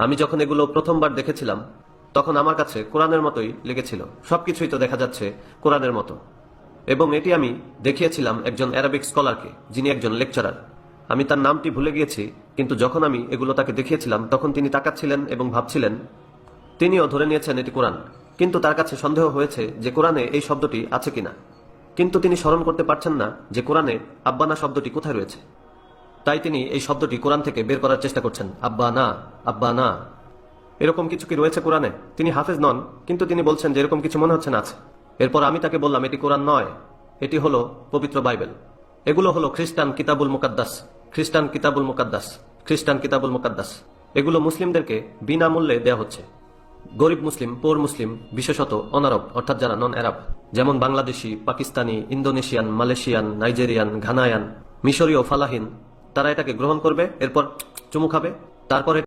আমি যখন এগুলো প্রথমবার দেখেছিলাম তখন আমার কাছে কোরআনের মতোই লেগেছিল। সবকিছুই তো দেখা যাচ্ছে কোরআনের মতো। এবং এটি আমি দেখিয়েছিলাম একজন অ্যারাবিক স্কলারকে, যিনি একজন লেকচারার। আমি তার নামটি ভুলে গিয়েছি, কিন্তু যখন আমি এগুলো তাকে দেখিয়েছিলাম তখন তিনি তাকাচ্ছিলেন এবং ভাবছিলেন। তিনিও ধরে নিয়েছেন এটি কোরআন, কিন্তু তার কাছে সন্দেহ হয়েছে যে কোরআনে এই শব্দটি আছে কিনা। কিন্তু তিনি স্মরণ করতে পারছেন না যে কোরআনে আব্বানা শব্দটি কোথায় রয়েছে। তাই তিনি এই শব্দটি কোরআন থেকে বের করার চেষ্টা করছেন। আব্বা না, আব্বা না, এরকম কিছু কি রয়েছে কোরআনে? তিনি হাফেজ নন, কিন্তু তিনি বলছেন যে এরকম কিছু মনে হচ্ছে না আছে। এরপর আমি তাকে বললাম এটি কোরআন নয়, এটি হলো পবিত্র বাইবেল। এগুলো হলো খ্রিস্টান কিতাবুল মুকাদ্দাস, খ্রিস্টান কিতাবুল মুকাদ্দাস, খ্রিস্টান কিতাবুল মুকাদ্দাস। এগুলো মুসলিমদেরকে বিনামূল্যে দেয়া হচ্ছে। গরিব মুসলিম, পোর মুসলিম, বিশেষত অনারব অর্থাৎ যারা নন আরব, যেমন Bangladeshi, Pakistani, Indonesian, Malaysian, Nigerian, Ghanaian, মিশরীয়, ফালাহিন, তারা এটাকে গ্রহণ করবে, এরপর চুমু খাবে, তারপরে